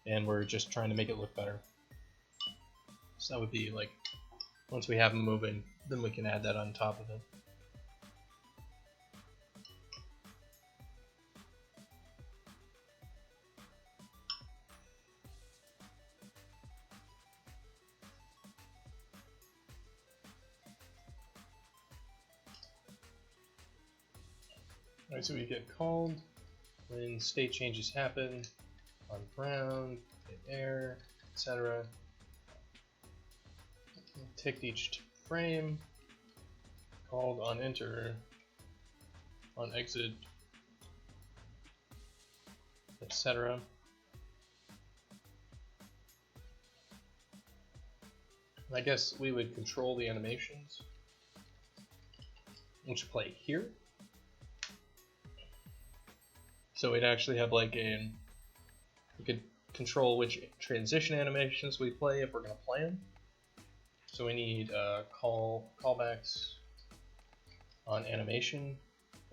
and we're just trying to make it look better. So that would be like, once we have them moving, then we can add that on top of it. Alright, so we get called when state changes happen on ground, in air, etc. Ticked each frame, called on enter, on exit, etc. I guess we would control the animations, which play here. So we'd actually have like we could control which transition animations we play if we're going to play them. So we need callbacks on animation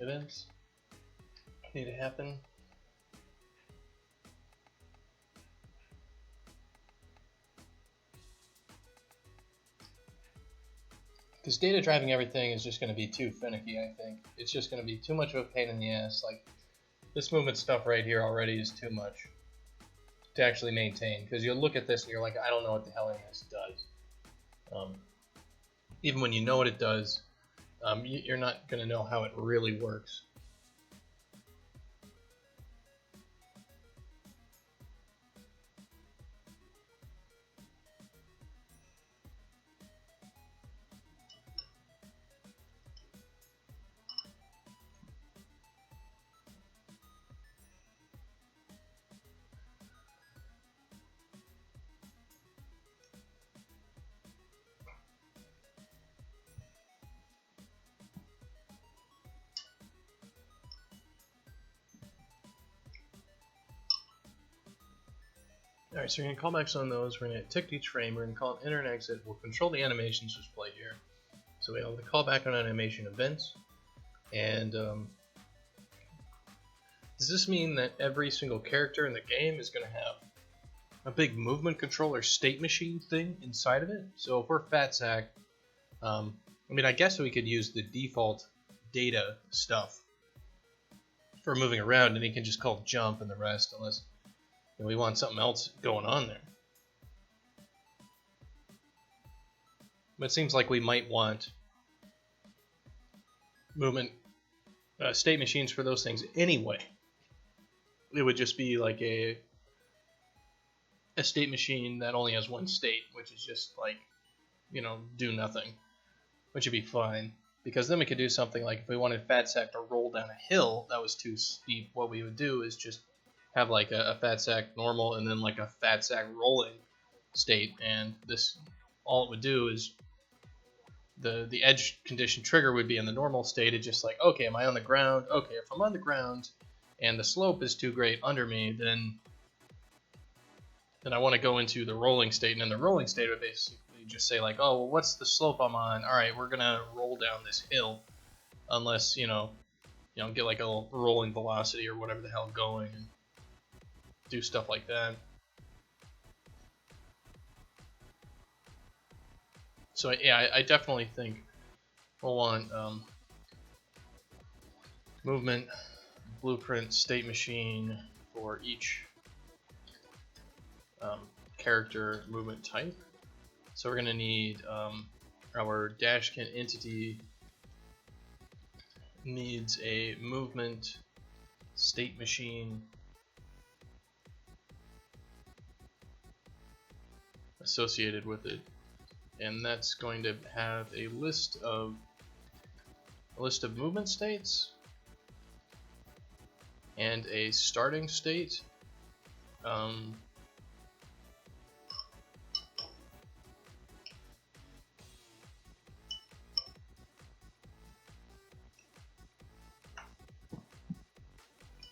events need to happen. Because data driving everything is just going to be too finicky, I think. It's just going to be too much of a pain in the ass. Like, this movement stuff right here already is too much to actually maintain. Because you'll look at this and you're like, I don't know what the hell any of this does. Even when you know what it does, you're not going to know how it really works. Alright, so we're going to callbacks on those. We're going to tick each frame. We're going to call it enter and exit. We'll control the animations which play here. So we have the callback on animation events. And does this mean that every single character in the game is going to have a big movement controller state machine thing inside of it? So if we're Fatsack, I mean, I guess we could use the default data stuff for moving around, and he can just call jump and the rest, unless we want something else going on there. But it seems like we might want movement state machines for those things anyway. It would just be like a state machine that only has one state, which is just like, you know, do nothing, which would be fine. Because then we could do something like if we wanted Fatsack to roll down a hill that was too steep, what we would do is just have like a Fatsack normal and then like a Fatsack rolling state, and this, all it would do is the edge condition trigger would be in the normal state. It's just like, okay, am I on the ground? Okay, if I'm on the ground and the slope is too great under me, then I want to go into the rolling state, and in the rolling state would basically just say like, oh, well, what's the slope I'm on? All right, we're gonna roll down this hill, unless you know, get like a little rolling velocity or whatever the hell going, and do stuff like that. So yeah, I definitely think we'll want movement blueprint state machine for each character movement type. So we're going to need our Dashkin entity needs a movement state machine associated with it, and that's going to have a list of movement states and a starting state.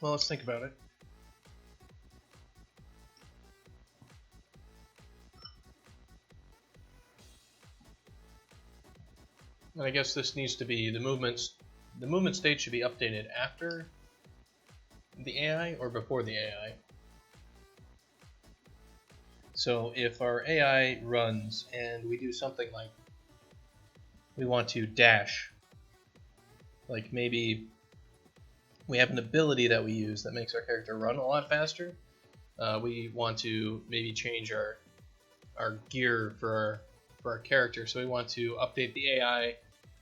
Well, let's think about it. And I guess this needs to be the movement state should be updated after the AI or before the AI. So if our AI runs and we do something like we want to dash, like maybe we have an ability that we use that makes our character run a lot faster. We want to maybe change our gear for our character, so we want to update the AI,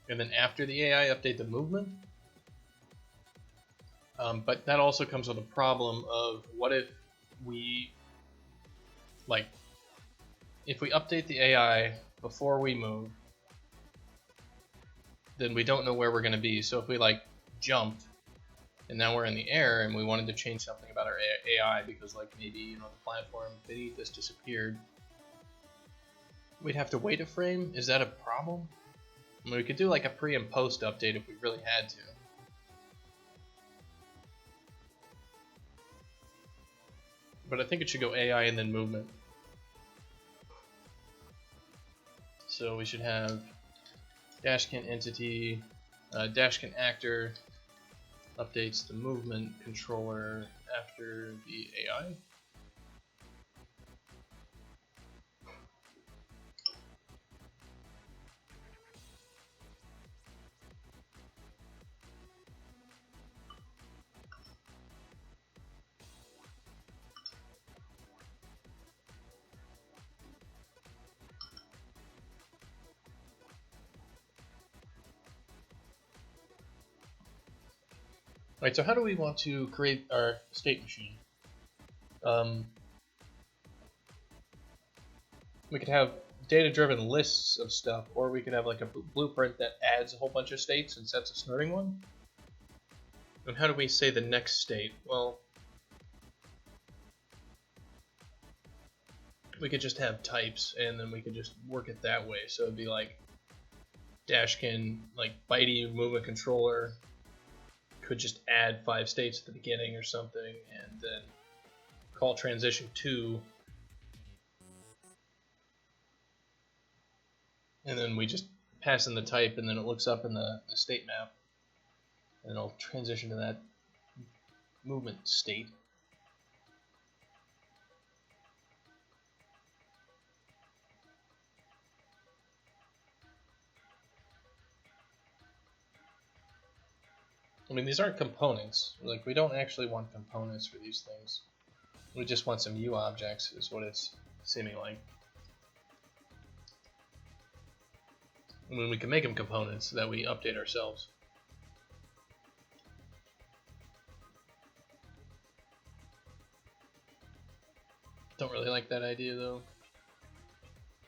and then after the AI, update the movement. But that also comes with a problem of what if we if we update the AI before we move, then we don't know where we're going to be. So if we jumped and now we're in the air and we wanted to change something about our AI because maybe the platform beneath us disappeared, we'd have to wait a frame. Is that a problem? I mean, we could do a pre and post update if we really had to. But I think it should go AI and then movement. So we should have Dashkin entity, Dashkin actor updates the movement controller after the AI. Right, so how do we want to create our state machine? We could have data-driven lists of stuff, or we could have a blueprint that adds a whole bunch of states and sets a starting one. And how do we say the next state? Well, we could just have types, and then we could just work it that way. So it'd be Dashkin, Bitey movement controller could just add 5 states at the beginning or something, and then call transition 2, and then we just pass in the type, and then it looks up in the state map, and it'll transition to that movement state. I mean, these aren't components. We don't actually want components for these things. We just want some U objects, is what it's seeming like. I mean, we can make them components that we update ourselves. Don't really like that idea though,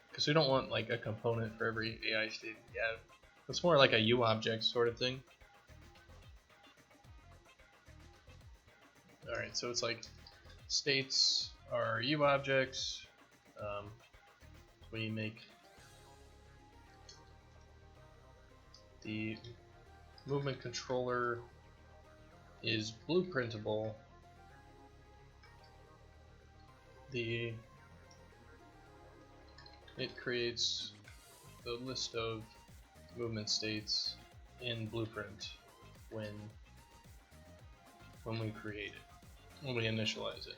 because we don't want a component for every AI state we have. It's more like a U object sort of thing. Alright, so it's states are U objects. We make the movement controller is blueprintable. It creates the list of movement states in blueprint when we create it, when we initialize it.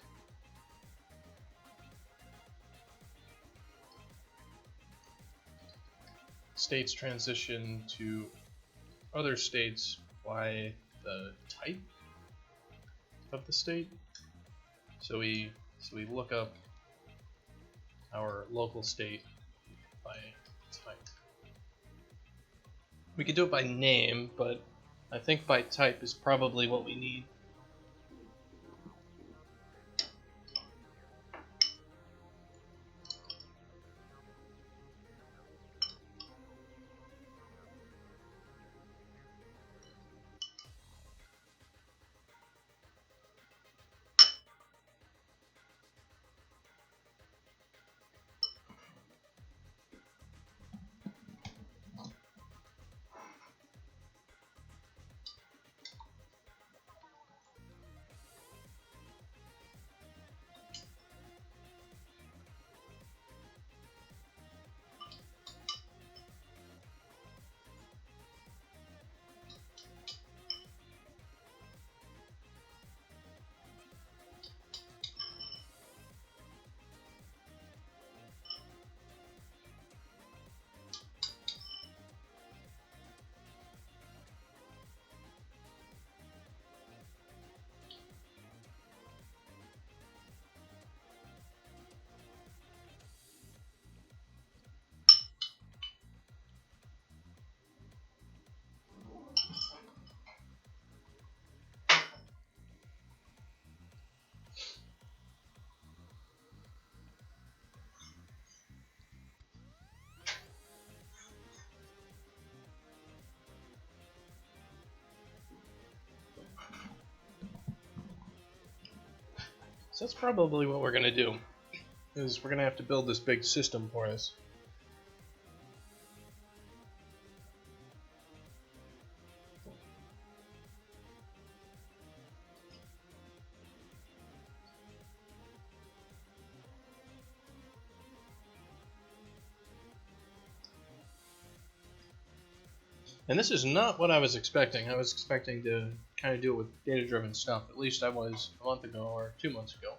States transition to other states by the type of the state. So we look up our local state by type. We could do it by name, but I think by type is probably what we need. So that's probably what we're going to do, is we're going to have to build this big system for us. And this is not what I was expecting. I was expecting to kind of do it with data-driven stuff. At least I was a month ago or 2 months ago.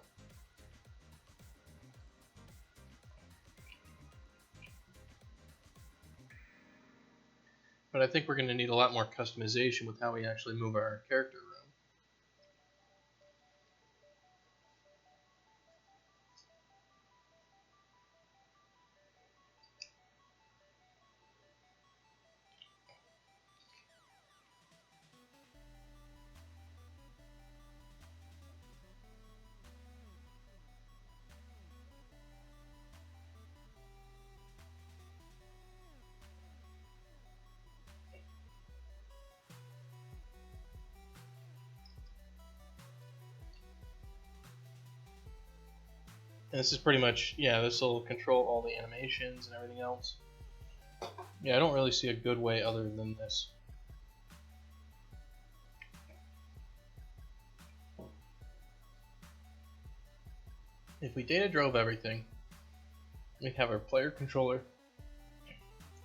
But I think we're going to need a lot more customization with how we actually move our character around. And this is pretty much, yeah, this will control all the animations and everything else. Yeah, I don't really see a good way other than this. If we data drove everything, we'd have our player controller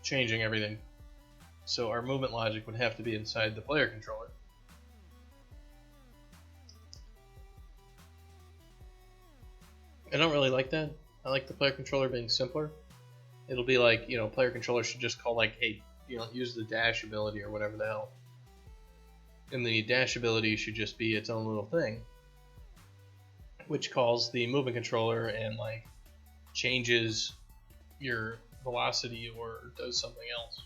changing everything. So our movement logic would have to be inside the player controller. I don't really like that. I like the player controller being simpler. It'll be like, you know, player controller should just call like, hey, you know, use the dash ability or whatever the hell. And the dash ability should just be its own little thing, which calls the movement controller and like changes your velocity or does something else.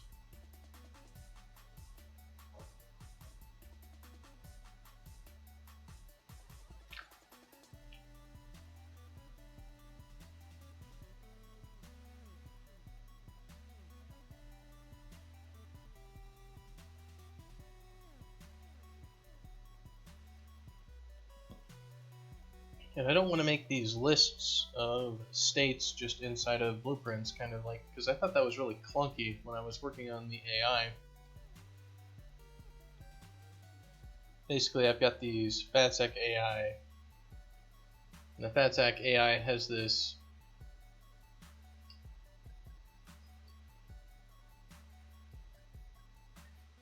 And I don't want to make these lists of states just inside of blueprints, kind of like, because I thought that was really clunky when I was working on the AI. Basically, I've got these FATSEC AI, and the FATSEC AI has this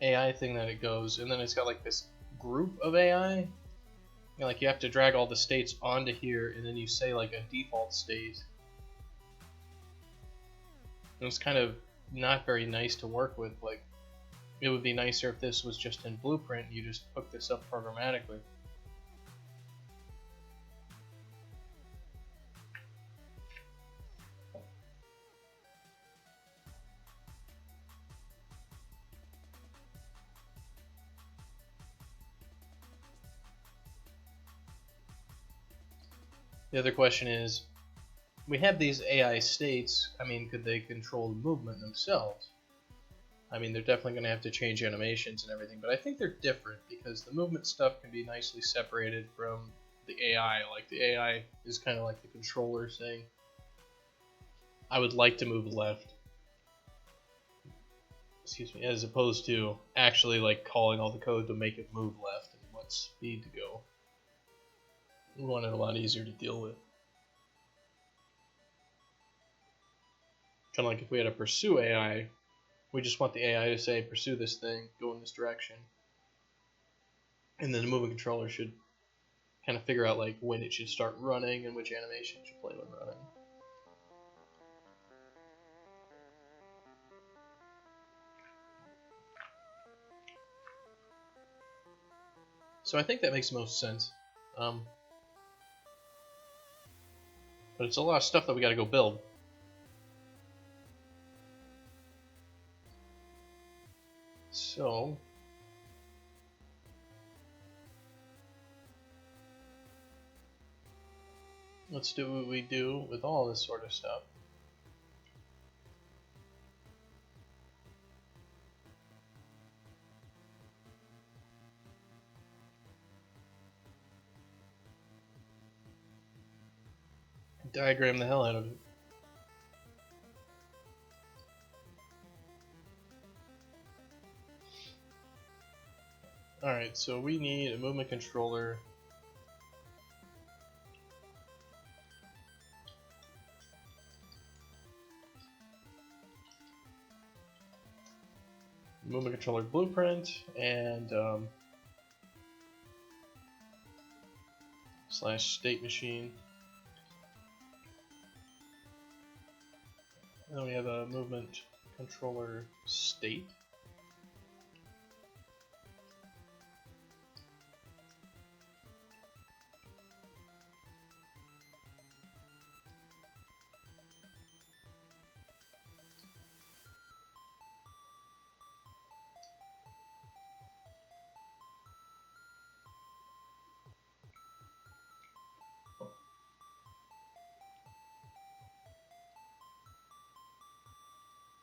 AI thing that it goes, and then it's got like this group of AI. You know, like you have to drag all the states onto here, and then you say like a default state. And it's kind of not very nice to work with. Like, it would be nicer if this was just in Blueprint and you just hook this up programmatically. The other question is, we have these AI states. I mean, could they control the movement themselves? I mean, they're definitely going to have to change animations and everything, but I think they're different because the movement stuff can be nicely separated from the AI. Like, the AI is kind of like the controller saying, I would like to move left. Excuse me, as opposed to actually like calling all the code to make it move left and what speed to go. We want it a lot easier to deal with. Kind of like if we had a pursue AI, we just want the AI to say, pursue this thing, go in this direction. And then the movement controller should kind of figure out like when it should start running and which animation should play when running. So I think that makes the most sense. But it's a lot of stuff that we got to go build. So let's do what we do with all this sort of stuff. diagram the hell out of it. Alright, so we need a movement controller. Movement controller blueprint and / state machine. And then we have a movement controller state.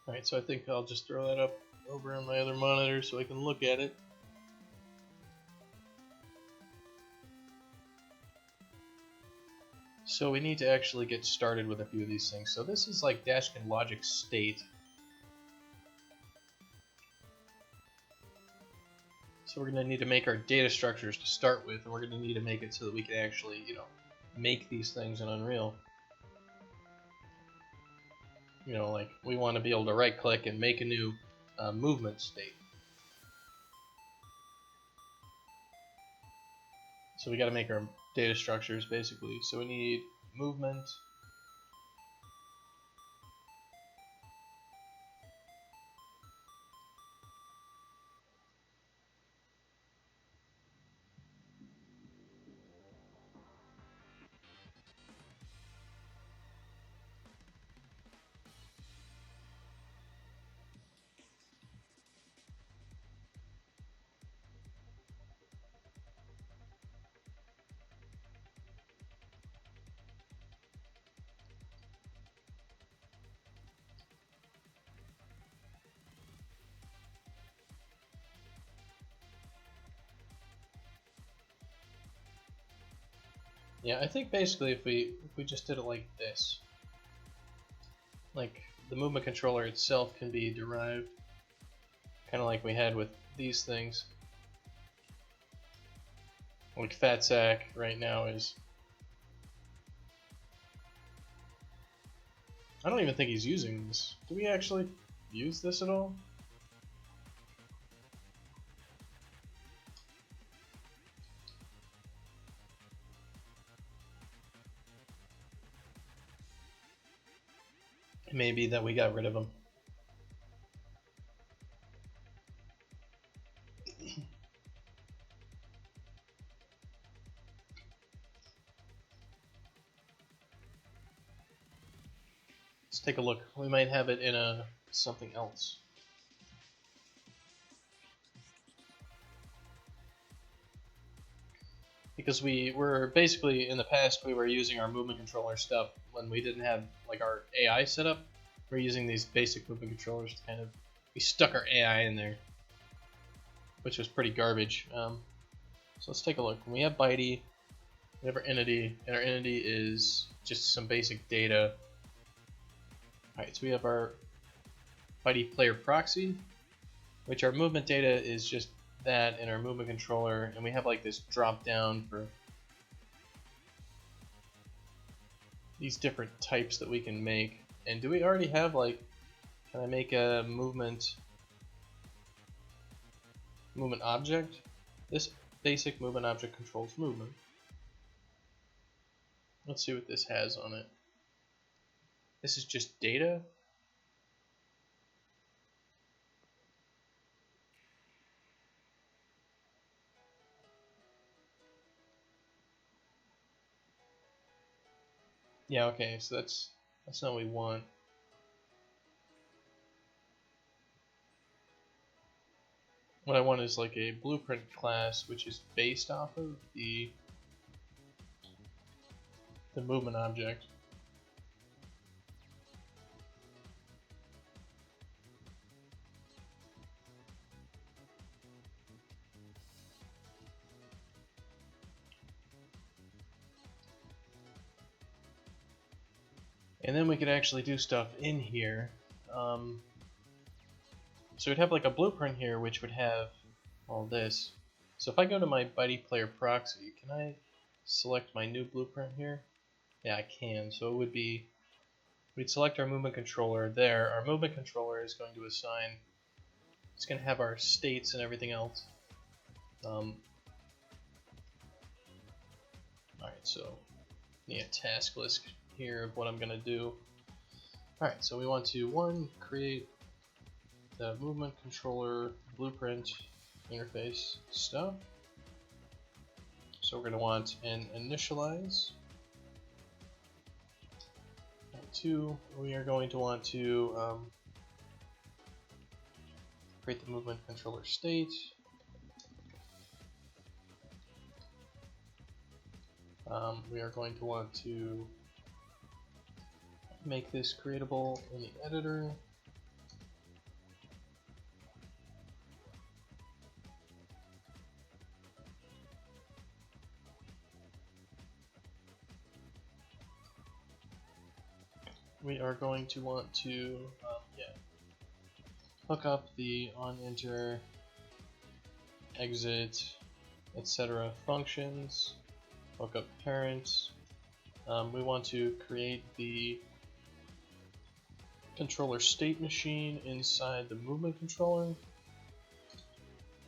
Alright, so I think I'll just throw that up over on my other monitor so I can look at it. So we need to actually get started with a few of these things. So this is like Dashkin logic state. So we're going to need to make our data structures to start with, and we're going to need to make it so that we can actually, make these things in Unreal. Like we want to be able to right click and make a new movement state. So we got to make our data structures basically. So we need movement. Yeah, I think basically if we just did it like this, like the movement controller itself can be derived, kind of like we had with these things. Like Fat Sack right now is, I don't even think he's using this. Do we actually use this at all? Maybe that we got rid of him. Let's take a look. We might have it in something else. Because we were basically, in the past, we were using our movement controller stuff when we didn't have like our AI set up. We're using these basic movement controllers to we stuck our AI in there, which was pretty garbage. So let's take a look. We have Bitey, we have our entity, and our entity is just some basic data. Alright, so we have our Bitey player proxy, which our movement data is just that in our movement controller, and we have like this drop down for these different types that we can make. And do we already have can I make a movement object? This basic movement object controls movement. Let's see what this has on it. This is just data. Yeah, okay, so that's not what we want. What I want is like a blueprint class which is based off of the movement object. And then we could actually do stuff in here. So we'd have like a blueprint here, which would have all this. So if I go to my Bitey player proxy, can I select my new blueprint here? Yeah, I can. So it would be, we'd select our movement controller there. Our movement controller is going to assign, it's going to have our states and everything else. Alright, so need a task list here of what I'm going to do. Alright, so we want to, create the movement controller blueprint interface stuff. So we're going to want an initialize. 2, we are going to want to create the movement controller state. We are going to want to make this creatable in the editor. We are going to want to hook up the onEnter, exit, etc. functions, hook up parents. We want to create the controller state machine inside the movement controller.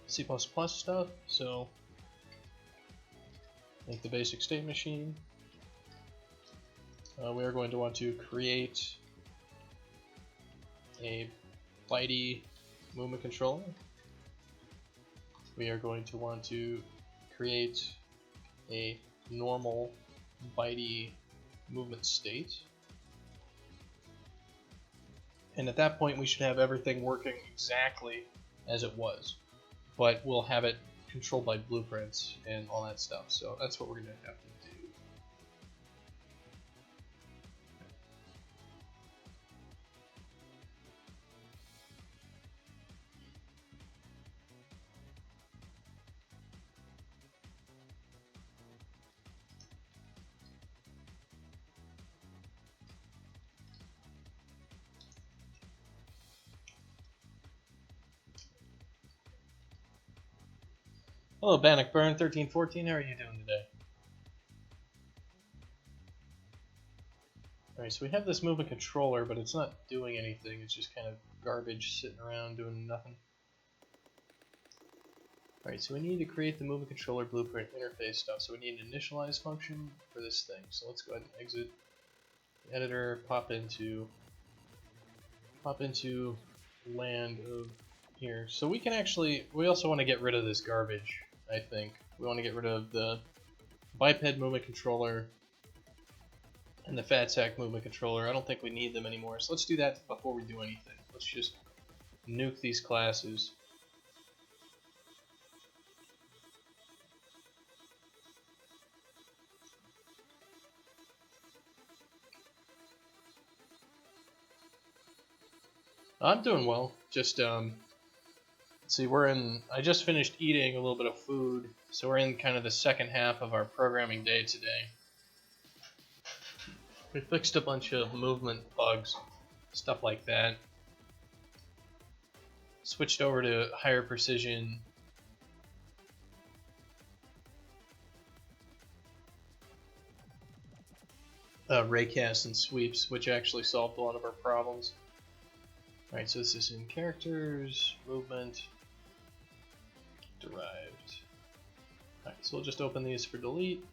C++ stuff, so make the basic state machine. We are going to want to create a Bitey movement controller. We are going to want to create a normal Bitey movement state. And at that point we should have everything working exactly as it was. But we'll have it controlled by blueprints and all that stuff. So that's what we're going to have to do. Hello, Bannockburn1314. How are you doing today? Alright, so we have this movement controller, but it's not doing anything. It's just kind of garbage sitting around doing nothing. Alright, so we need to create the movement controller blueprint interface stuff. So we need an initialize function for this thing. So let's go ahead and exit the editor, pop into land of here. So we can actually, we also want to get rid of this garbage, I think. We want to get rid of the biped movement controller and the fat sack movement controller. I don't think we need them anymore. So let's do that before we do anything. Let's just nuke these classes. I'm doing well. Just see, I just finished eating a little bit of food, so we're in kind of the second half of our programming day today. We fixed a bunch of movement bugs, stuff like that. Switched over to higher precision raycasts and sweeps, which actually solved a lot of our problems. Alright, so this is in characters, movement, derived. Alright, so we'll just open these for delete.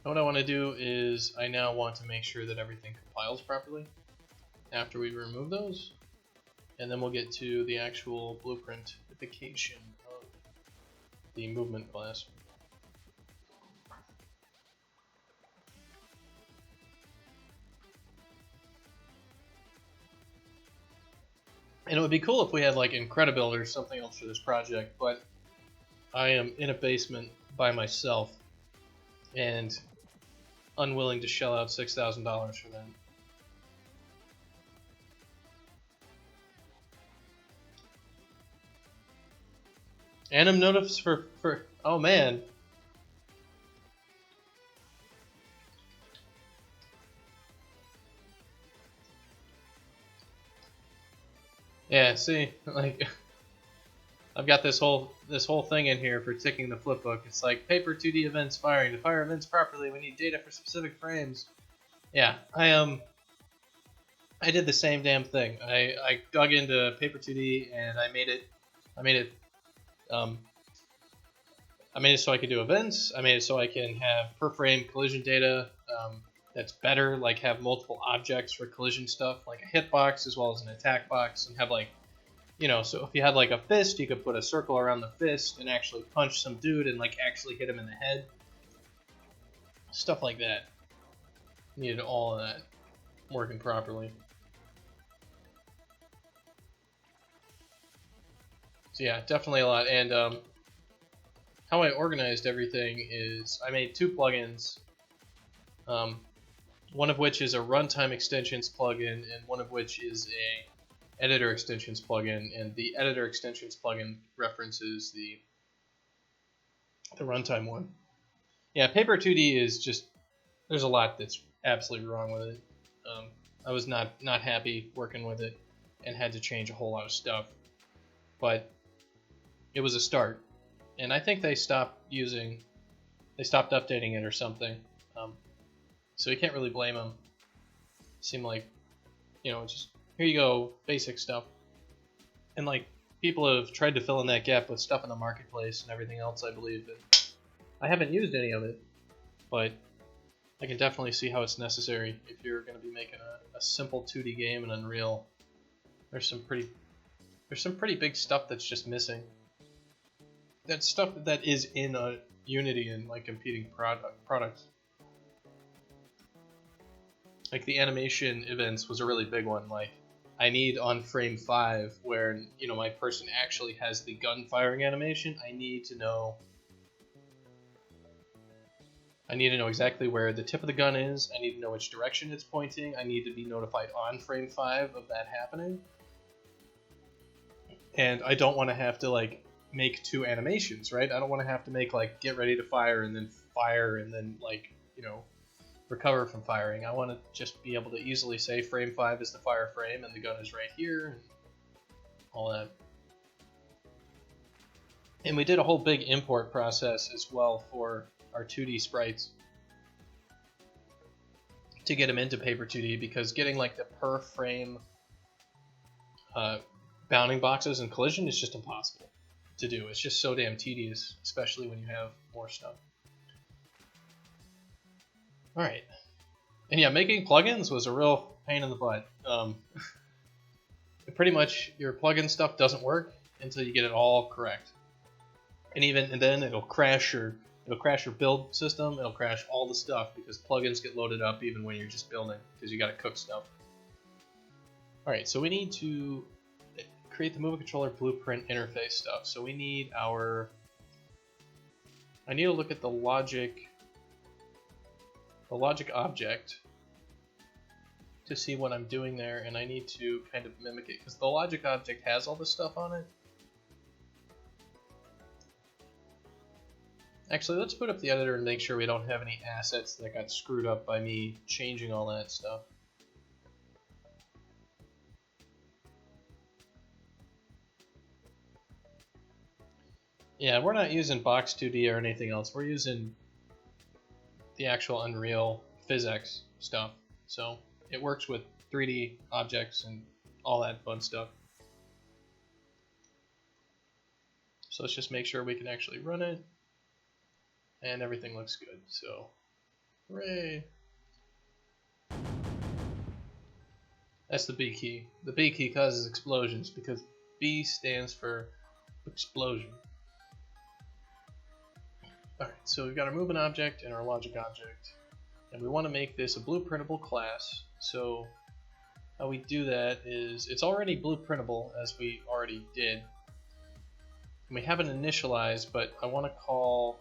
And what I want to do is I now want to make sure that everything compiles properly after we remove those. And then we'll get to the actual blueprintification of the movement class. And it would be cool if we had like Incredibuild or something else for this project, but I am in a basement by myself and unwilling to shell out $6,000 for that. Anim notifs for oh man. Yeah, see, like I've got this whole thing in here for ticking the flipbook. It's like paper 2D events firing. To fire events properly, we need data for specific frames. Yeah, I did the same damn thing. I dug into paper 2D and I made it um, I made it so I could do events. I made it so I can have per frame collision data that's better, like have multiple objects for collision stuff, like a hitbox as well as an attack box, and have like, you know, so if you had like a fist, you could put a circle around the fist and actually punch some dude and like actually hit him in the head. Stuff like that. Needed all of that working properly. So yeah, definitely a lot. And how I organized everything is I made 2 plugins, one of which is a runtime extensions plugin, and one of which is a editor extensions plugin. And the editor extensions plugin references the runtime one. Yeah, Paper 2D is just, there's a lot that's absolutely wrong with it. I was not happy working with it and had to change a whole lot of stuff, but it was a start. And I think they stopped updating it or something. So you can't really blame them. Seemed like, you know, just here you go, basic stuff. And like people have tried to fill in that gap with stuff in the marketplace and everything else, I believe. And I haven't used any of it, but I can definitely see how it's necessary if you're going to be making a simple 2D game in Unreal. There's some pretty big stuff that's just missing. That stuff that is in a Unity and like competing products. Like the animation events was a really big one. Like I need on frame 5 where, you know, my person actually has the gun firing animation. I need to know exactly where the tip of the gun is. I need to know which direction it's pointing. I need to be notified on frame 5 of that happening. And I don't want to have to like make 2 animations, right? I don't want to have to make like get ready to fire and then like, you know, recover from firing. I want to just be able to easily say frame 5 is the fire frame and the gun is right here and all that. And we did a whole big import process as well for our 2D sprites to get them into Paper 2D, because getting like the per frame bounding boxes and collision is just impossible to do. It's just so damn tedious, especially when you have more stuff. Alright. And yeah, making plugins was a real pain in the butt. Pretty much your plugin stuff doesn't work until you get it all correct. And then it'll crash your build system. It'll crash all the stuff because plugins get loaded up even when you're just building, because you got to cook stuff. Alright, so we need to create the movement controller blueprint interface stuff. So we need I need to look at the logic object to see what I'm doing there, and I need to kind of mimic it because the logic object has all this stuff on it. Actually, let's put up the editor and make sure we don't have any assets that got screwed up by me changing all that stuff. Yeah, we're not using Box 2D or anything else. We're using the actual Unreal PhysX stuff. So it works with 3D objects and all that fun stuff. So let's just make sure we can actually run it. And everything looks good, so hooray! That's the B key. The B key causes explosions because B stands for explosion. Alright, so we've got our movement object and our logic object, and we want to make this a blueprintable class. So how we do that is, it's already blueprintable as we already did. And we haven't initialized, but I want to call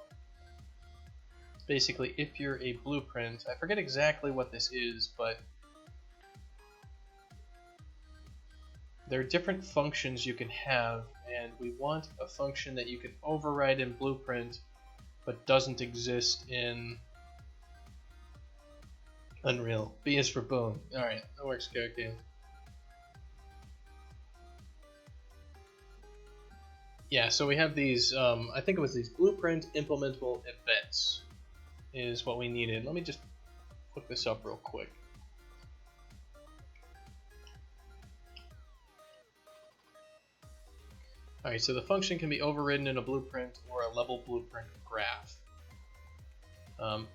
basically if you're a blueprint. I forget exactly what this is, but there are different functions you can have, and we want a function that you can override in Blueprint but doesn't exist in Unreal. B is for boom. Alright, that works, character. Yeah, so we have these, I think it was these Blueprint implementable events is what we needed. Let me just look this up real quick. Alright, so the function can be overridden in a blueprint or a level blueprint graph.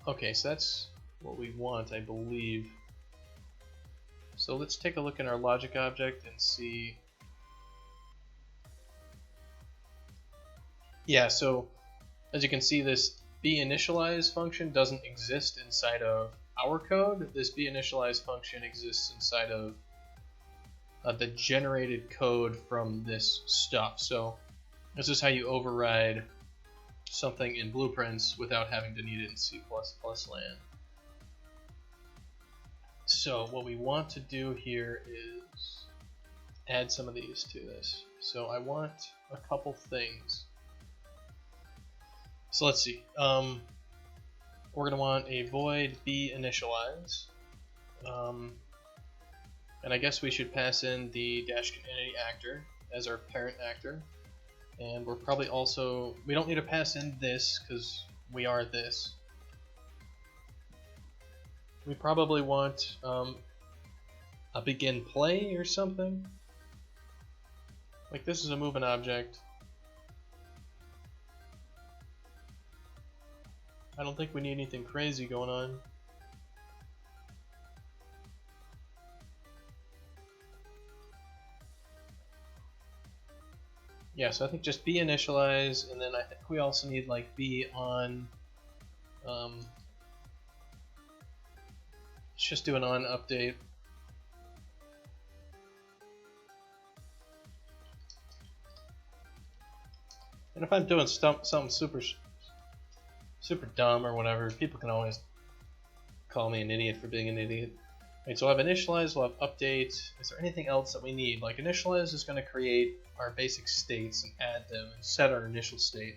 Okay, so that's what we want, I believe. So let's take a look in our logic object and see. Yeah, so as you can see, this beinitialize function doesn't exist inside of our code. This beinitialize function exists inside of the generated code from this stuff. So this is how you override something in blueprints without having to need it in C++ land. So what we want to do here is add some of these to this. So I want a couple things. So let's see. We're going to want a void beinitialize. And I guess we should pass in the Dashkin entity actor as our parent actor. And we're probably also, we don't need to pass in this because we are this. We probably want a begin play or something. Like this is a moving object. I don't think we need anything crazy going on. Yeah, so I think just beinitialize, and then I think we also need like be on. Let's just do an on update. And if I'm doing something super dumb or whatever, people can always call me an idiot for being an idiot. Right, so we'll have initialize, we'll have update. Is there anything else that we need? Like initialize is going to create our basic states and add them and set our initial state.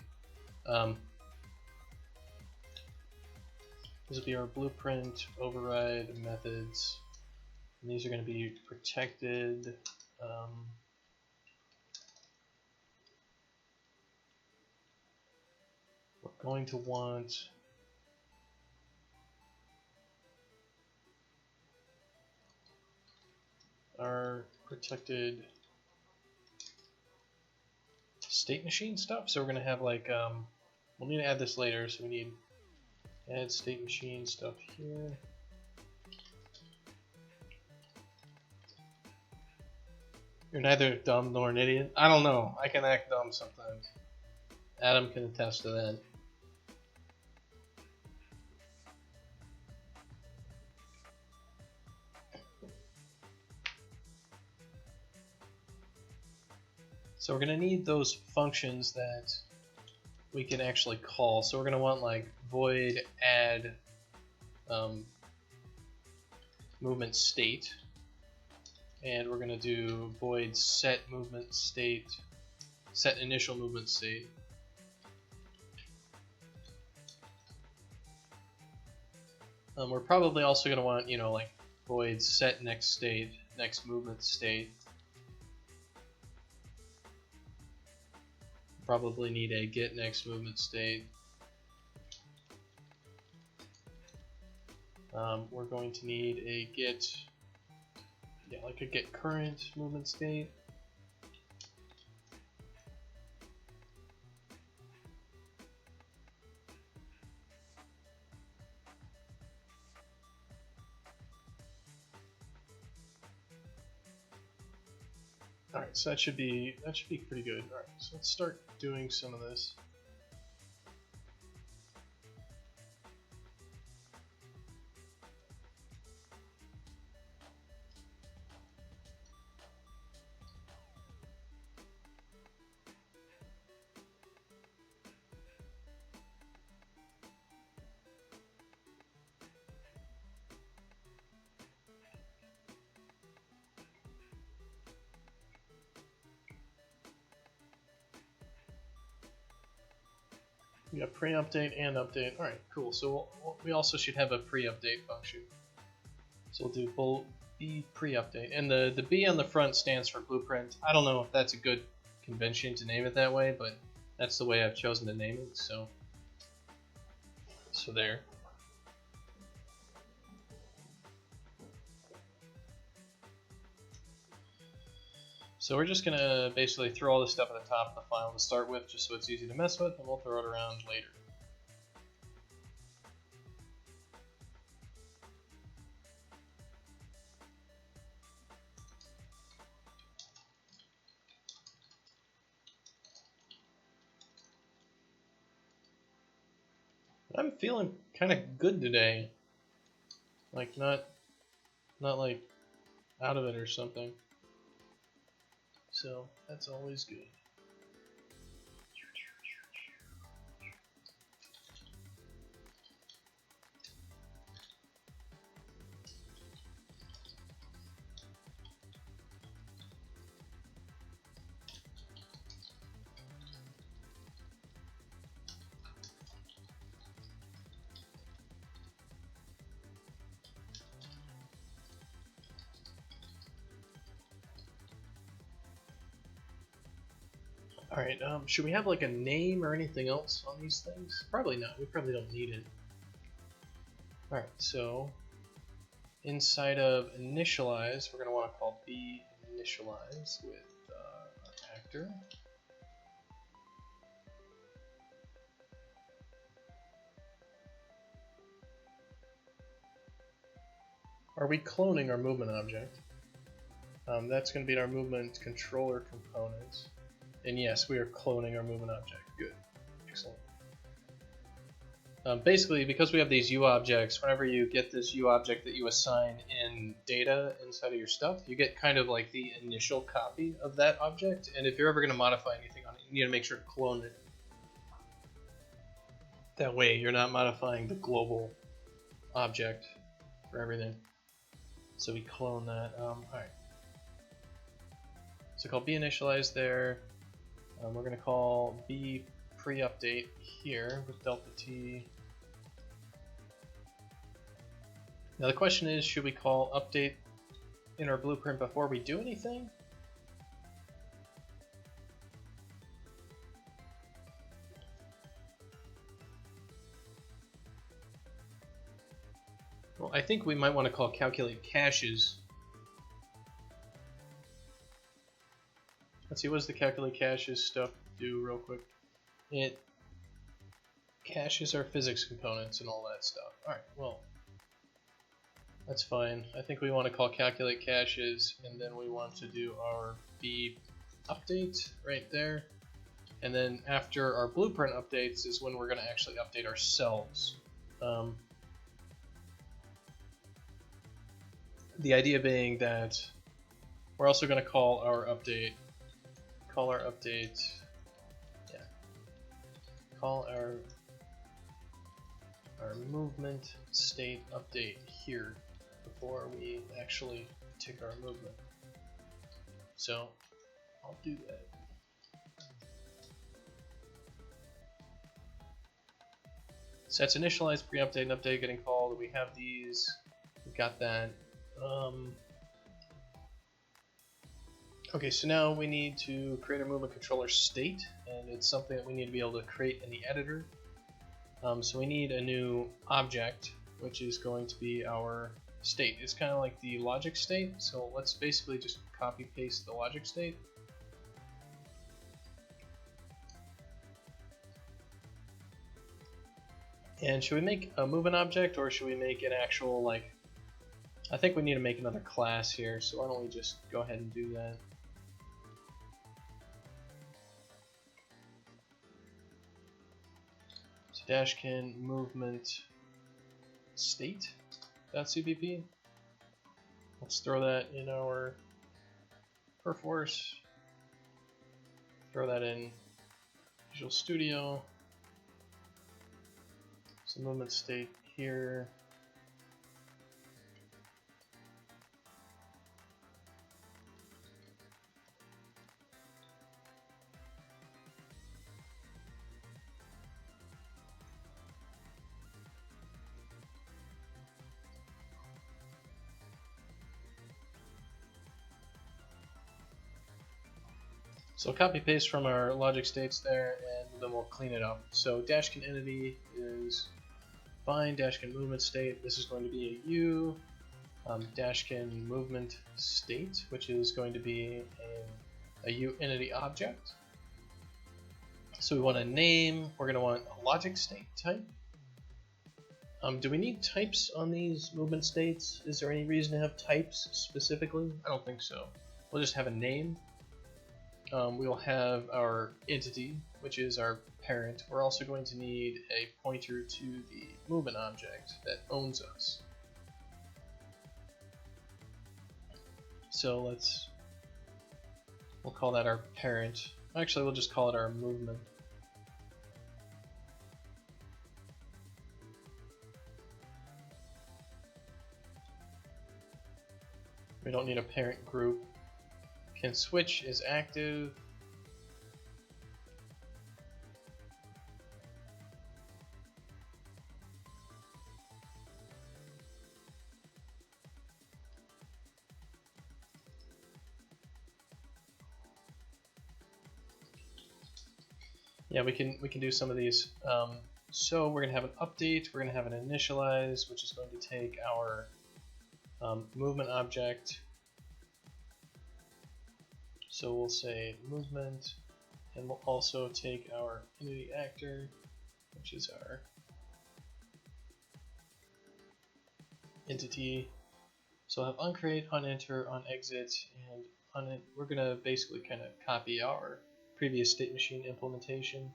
This will be our blueprint override methods. And these are going to be protected. We're going to want our protected state machine stuff. So we're going to have like, we'll need to add this later, so we need add state machine stuff here. You're neither dumb nor an idiot. I don't know. I can act dumb sometimes. Adam can attest to that. So we're going to need those functions that we can actually call. So we're going to want like void add movement state, and we're going to do void set movement state, set initial movement state. We're probably also going to want, you know, like void set next state, next movement state. Probably need a get next movement state. We're going to need a get, yeah, like a get current movement state. All right, so that should be pretty good. All right, so let's start doing some of this. We got pre-update and update. All right, cool. So we also should have a pre-update function. So we'll do B pre-update, and the B on the front stands for blueprint. I don't know if that's a good convention to name it that way, but that's the way I've chosen to name it. So there. So we're just gonna basically throw all this stuff at the top of the file to start with, just so it's easy to mess with, and we'll throw it around later. I'm feeling kind of good today. Like not like out of it or something. So that's always good. Alright, should we have like a name or anything else on these things? Probably not. We probably don't need it. Alright, so inside of initialize, we're going to want to call B initialize with actor. Are we cloning our movement object? That's going to be our movement controller components. And yes, we are cloning our movement object. Good. Excellent. Basically, because we have these U objects, whenever you get this U object that you assign in data inside of your stuff, you get kind of like the initial copy of that object. And if you're ever going to modify anything on it, you need to make sure to clone it. That way, you're not modifying the global object for everything. So we clone that. Alright. So call B initialize there. We're going to call B pre-update here with delta T. Now the question is, should we call update in our blueprint before we do anything? Well, I think we might want to call calculate caches. Let's see, what does the calculate caches stuff do real quick? It caches our physics components and all that stuff. Alright, well, that's fine. I think we want to call calculate caches, and then we want to do our B update right there. And then after our blueprint updates is when we're going to actually update ourselves. The idea being that we're also going to call our update call our movement state update here before we actually take our movement. So I'll do that. Sets initialized, pre-update, and update getting called. We have these. We got that. Okay, so now we need to create a movement controller state, and it's something that we need to be able to create in the editor. So we need a new object, which is going to be our state. It's kind of like the logic state, so let's basically just copy paste the logic state. And should we make a movement object, or should we make an actual, like, I think we need to make another class here, so why don't we just go ahead and do that. So Dashkin movement state.cpp. Let's throw that in our perforce. Throw that in Visual Studio. So movement state here. So copy paste from our logic states there, and then we'll clean it up. So Dashkin entity is fine. Dashkin movement state, this is going to be a U. Dashkin movement state, which is going to be a U entity object. So we want a name. We're going to want a logic state type. Do we need types on these movement states? Is there any reason to have types specifically? I don't think so. We'll just have a name. We will have our entity, which is our parent. We're also going to need a pointer to the movement object that owns us. So we'll call that our parent. Actually, we'll just call it our movement. We don't need a parent group. Can switch is active. Yeah, we can do some of these. So we're gonna have an update. We're gonna have an initialize, which is going to take our movement object. So we'll say movement, and we'll also take our entity actor, which is our entity. So I'll have uncreate, unenter, unexit, and we're gonna basically kind of copy our previous state machine implementation.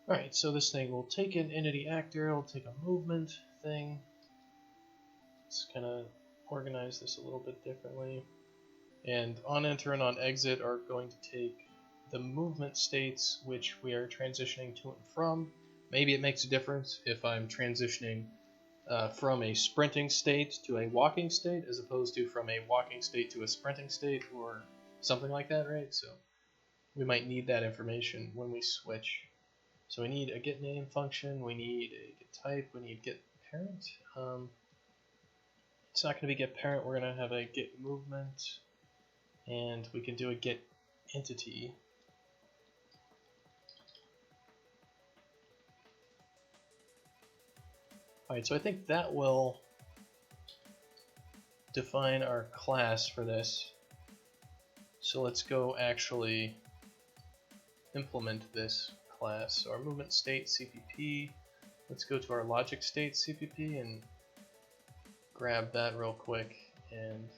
Alright, so this thing will take an entity actor, it'll take a movement thing. Let's kind of organize this a little bit differently. And onEnter and onExit are going to take the movement states which we are transitioning to and from. Maybe it makes a difference if I'm transitioning from a sprinting state to a walking state as opposed to from a walking state to a sprinting state or something like that, right? So we might need that information when we switch. So we need a getName function, we need a getType, we need getParent. It's not going to be getParent, we're going to have a getMovement, and we can do a getEntity. Alright, so I think that will define our class for this. So let's go actually implement this class. So our movement state CPP, let's go to our logic state CPP and grab that real quick and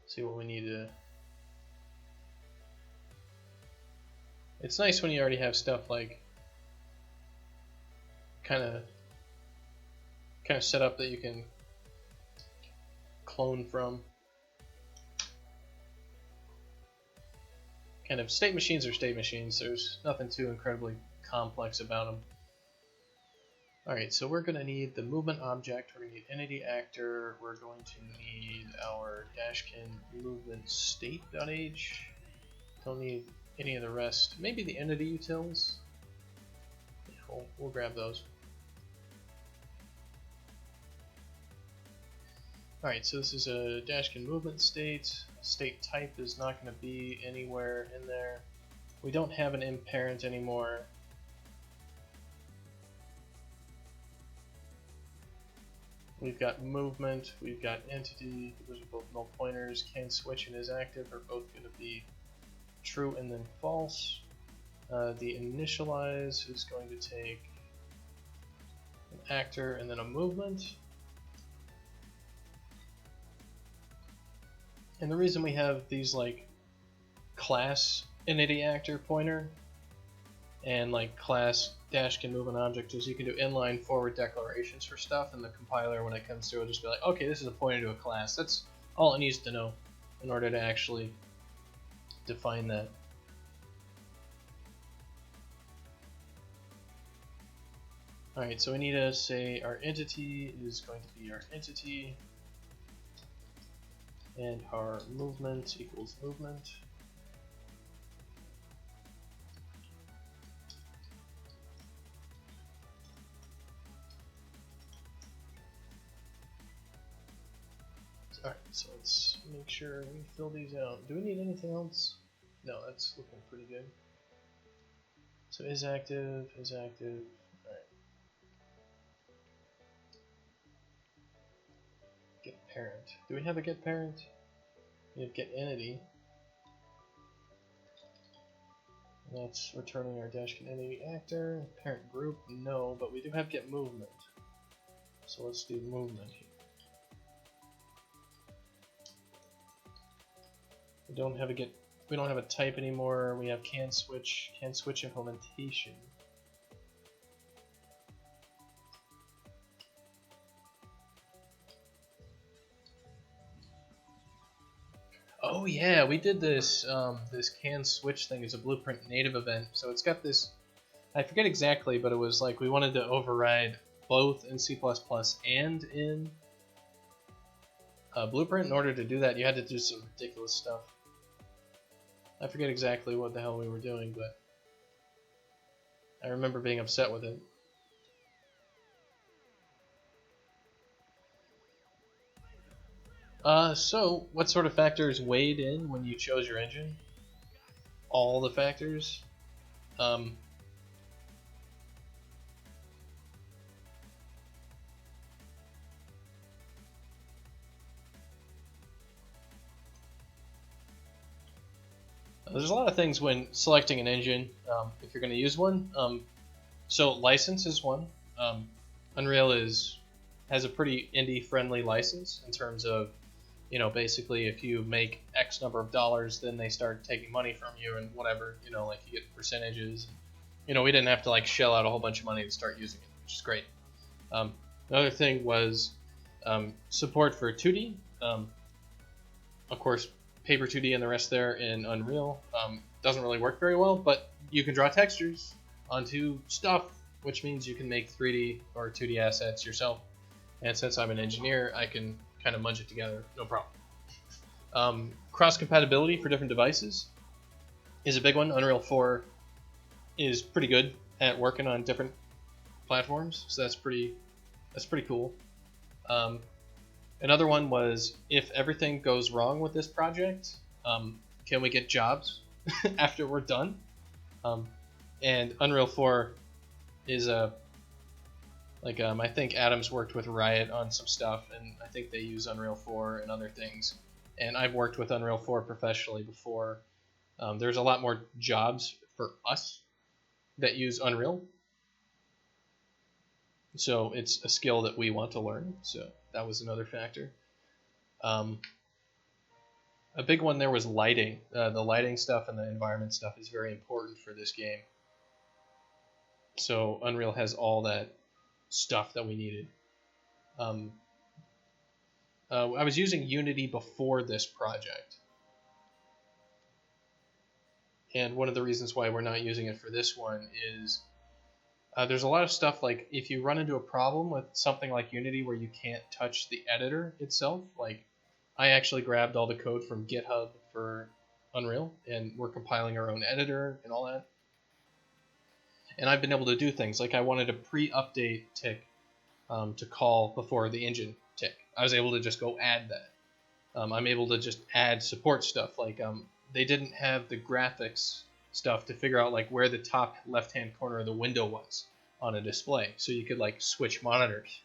see what we need to. It's nice when you already have stuff like kind of set up that you can clone from. Kind of state machines are state machines. There's nothing too incredibly complex about them. Alright, so we're going to need the movement object, we're going to need entity actor, we're going to need our Dashkin movement state.h. Don't need any of the rest. Maybe the entity utils? Yeah, we'll grab those. Alright, so this is a Dashkin movement state. State type is not going to be anywhere in there. We don't have an imparent anymore. We've got movement, we've got entity, those are both null pointers. Can switch and is active are both going to be true and then false. The initialize is going to take an actor and then a movement. And the reason we have these like class entity actor pointer and like class Dashkin movement object is you can do inline forward declarations for stuff, and the compiler when it comes through will just be like, okay, this is a pointer to a class. That's all it needs to know in order to actually define that. Alright, so we need to say our entity is going to be our entity, and our movement equals movement. Alright, so let's make sure we fill these out. Do we need anything else? No, that's looking pretty good. So is active, alright. Get parent. Do we have a get parent? We have get entity. That's returning our Dashkin entity actor. Parent group, no, but we do have get movement. So let's do movement here. We don't have a type anymore. We have can switch implementation. Oh yeah, we did this this can switch thing as a blueprint native event. So it's got this, I forget exactly, but it was like we wanted to override both in C++ and in Blueprint. In order to do that, you had to do some ridiculous stuff. I forget exactly what the hell we were doing, but I remember being upset with it. So what sort of factors weighed in when you chose your engine? All the factors. There's a lot of things when selecting an engine, if you're going to use one. So license is one. Unreal has a pretty indie-friendly license in terms of, you know, basically if you make X number of dollars, then they start taking money from you and whatever, you know, like you get percentages. You know, we didn't have to like shell out a whole bunch of money to start using it, which is great. Another thing was support for 2D. Of course, Paper 2D and the rest there in Unreal doesn't really work very well, but you can draw textures onto stuff, which means you can make 3D or 2D assets yourself. And since I'm an engineer, I can kind of munch it together, no problem. Cross-compatibility for different devices is a big one. Unreal 4 is pretty good at working on different platforms, so that's pretty cool. Another one was, if everything goes wrong with this project, can we get jobs after we're done? And Unreal 4 is I think Adam's worked with Riot on some stuff, and I think they use Unreal 4 and other things. And I've worked with Unreal 4 professionally before. There's a lot more jobs for us that use Unreal. So it's a skill that we want to learn. So that was another factor. A big one there was lighting. The lighting stuff and the environment stuff is very important for this game. So Unreal has all that stuff that we needed. I was using Unity before this project. And one of the reasons why we're not using it for this one is there's a lot of stuff, like if you run into a problem with something like Unity where you can't touch the editor itself, like I actually grabbed all the code from GitHub for Unreal, and we're compiling our own editor and all that. And I've been able to do things, like I wanted a pre-update tick to call before the engine tick. I was able to just go add that. I'm able to just add support stuff, like they didn't have the graphics stuff to figure out like where the top left-hand corner of the window was on a display, so you could like switch monitors,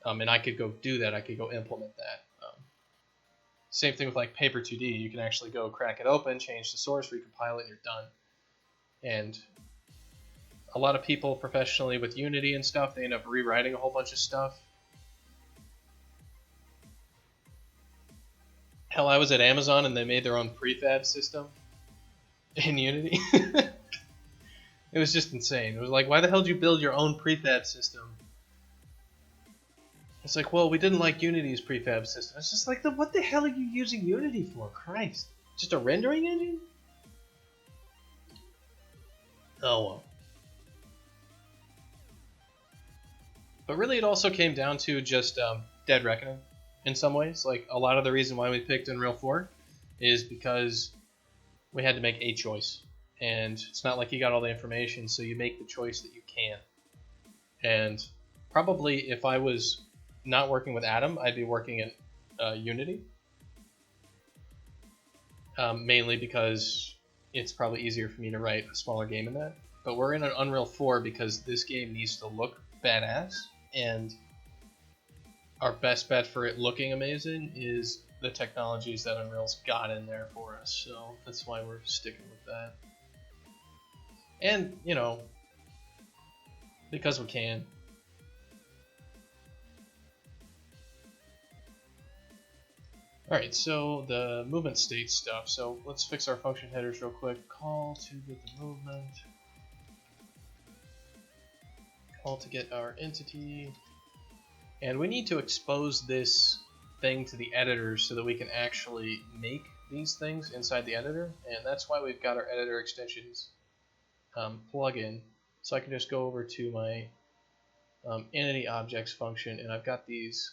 and I could go do that. I could go implement that. Same thing with like Paper 2D. You can actually go crack it open, change the source, recompile it, and you're done. And a lot of people professionally with Unity and stuff, they end up rewriting a whole bunch of stuff. Hell, I was at Amazon and they made their own prefab system in Unity. It was just insane. It was like, why the hell did you build your own prefab system? It's like, well, we didn't like Unity's prefab system. It's just like, what the hell are you using Unity for? Christ. Just a rendering engine? Oh, well. But really, it also came down to just Dead Reckoning in some ways. Like, a lot of the reason why we picked Unreal 4 is because we had to make a choice. And it's not like you got all the information, so you make the choice that you can. And probably if I was not working with Adam, I'd be working at Unity, mainly because it's probably easier for me to write a smaller game in that. But we're in an Unreal 4 because this game needs to look badass, and our best bet for it looking amazing is the technologies that Unreal's got in there for us. So that's why we're sticking with that. And, you know, because we can. Alright, so the movement state stuff. So let's fix our function headers real quick. Call to get the movement. Call to get our entity. And we need to expose this thing to the editor so that we can actually make these things inside the editor. And that's why we've got our editor extensions plugin. So I can just go over to my entity objects function, and I've got these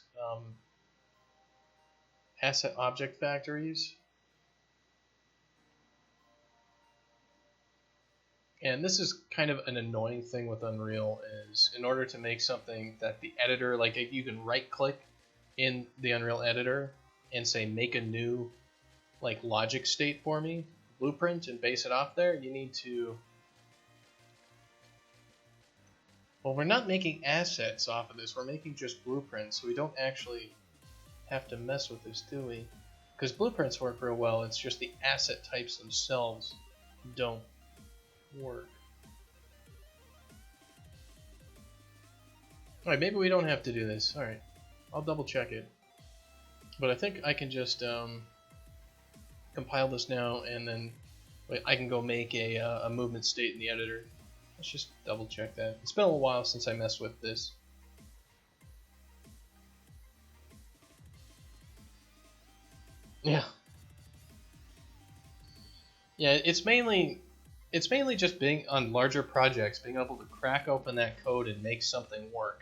asset object factories. And this is kind of an annoying thing with Unreal, is in order to make something that the editor, like if you can right click in the Unreal editor and say make a new like logic state for me, blueprint, and base it off there, you need to, well, we're not making assets off of this, we're making just blueprints, so we don't actually have to mess with this, do we? Because blueprints work real well, it's just the asset types themselves don't work. Alright, maybe we don't have to do this. Alright, I'll double check it. But I think I can just compile this now, and then I can go make a movement state in the editor. Let's just double check that. It's been a little while since I messed with this. Yeah. Yeah, it's mainly just being on larger projects, being able to crack open that code and make something work.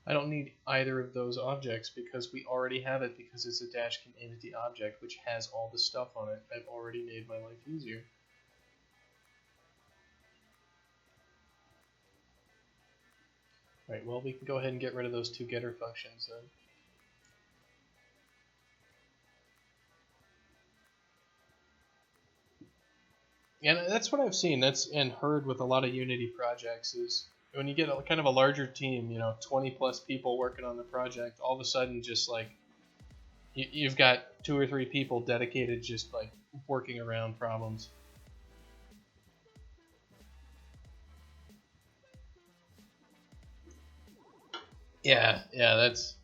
I don't need either of those objects because we already have it, because it's a Dashkin entity object which has all the stuff on it. I've already made my life easier. Alright, well, we can go ahead and get rid of those two getter functions then. And that's what I've seen, and heard with a lot of Unity projects, is when you get kind of a larger team, 20 plus people working on the project, all of a sudden just like you've got 2 or 3 people dedicated just like working around problems. Yeah, that's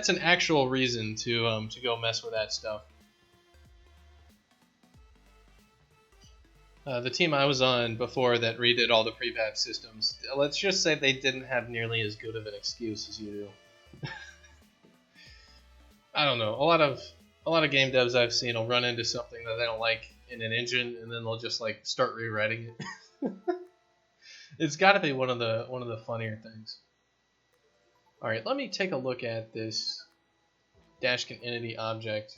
an actual reason to go mess with that stuff. The team I was on before that redid all the prefab systems, let's just say they didn't have nearly as good of an excuse as you do. I don't know. A lot of game devs I've seen will run into something that they don't like in an engine, and then they'll just like start rewriting it. It's got to be one of the funnier things. All right, let me take a look at this Dashkin entity object.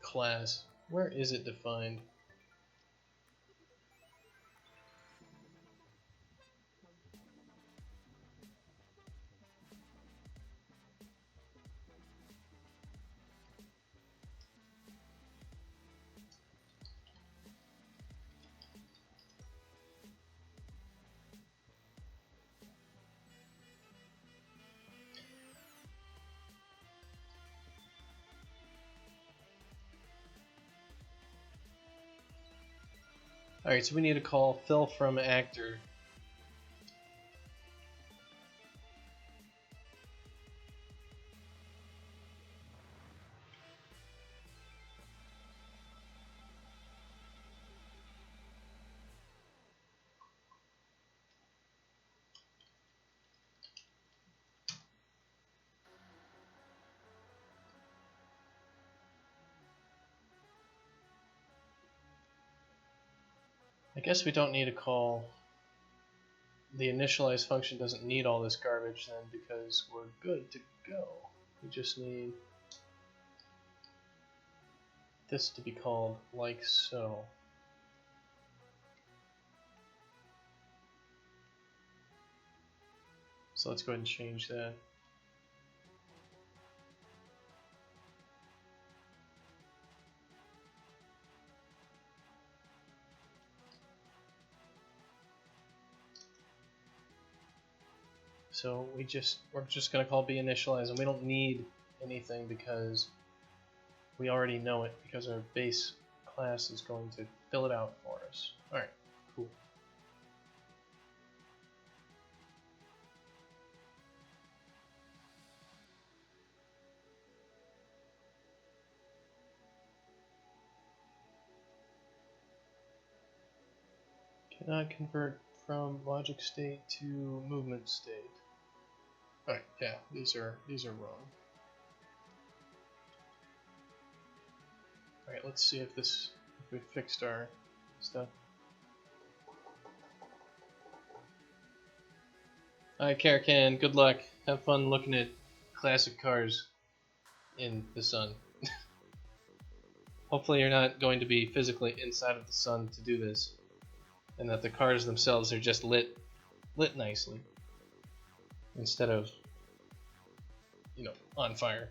Class. Where is it defined? Alright, so we need to call fill from actor. I guess we don't need to call the initialize function doesn't need all this garbage then, because we're good to go. We just need this to be called like so. So let's go ahead and change that. So we're just going to call B initialize, and we don't need anything because we already know it, because our base class is going to fill it out for us. Alright, cool. Cannot convert from logic state to movement state. Alright, yeah, these are wrong. Alright, let's see if we fixed our stuff. Alright, Karakan, good luck. Have fun looking at classic cars in the sun. Hopefully you're not going to be physically inside of the sun to do this, and that the cars themselves are just lit nicely instead of, you know, on fire.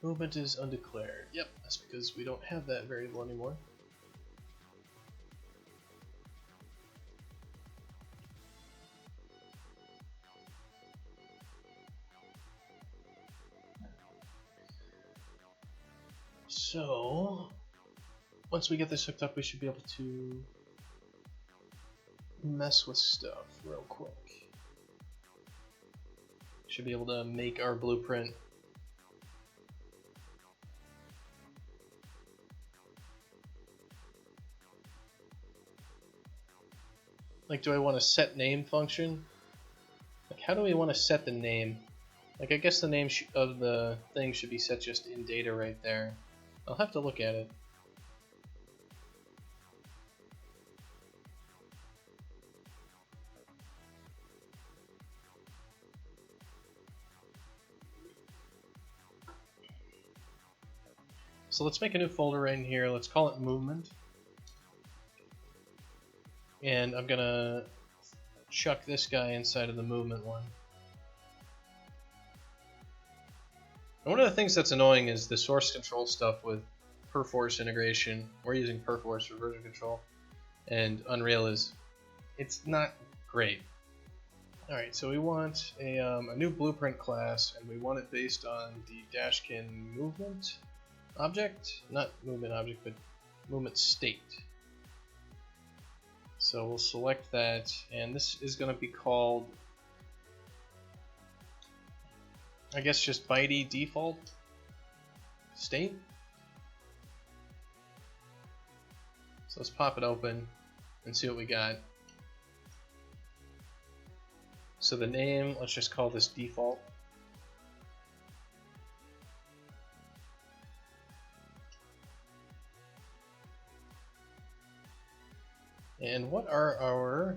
Movement is undeclared. Yep, that's because we don't have that variable anymore. So, once we get this hooked up, we should be able to mess with stuff real quick. Should be able to make our blueprint. Like, do I want a set name function? Like, how do we want to set the name? Like, I guess the name of the thing should be set just in data right there. I'll have to look at it. So let's make a new folder right in here. Let's call it movement. And I'm gonna chuck this guy inside of the movement one. And one of the things that's annoying is the source control stuff with Perforce integration. We're using Perforce for version control, and Unreal it's not great. Alright, so we want a new blueprint class, and we want it based on the Dashkin movement object. Not movement object, but movement state. So we'll select that, and this is going to be called, I guess, just byte default state. So let's pop it open and see what we got. So the name, let's just call this default. And what are our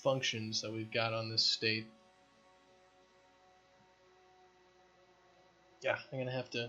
functions that we've got on this state? Yeah, I'm gonna have to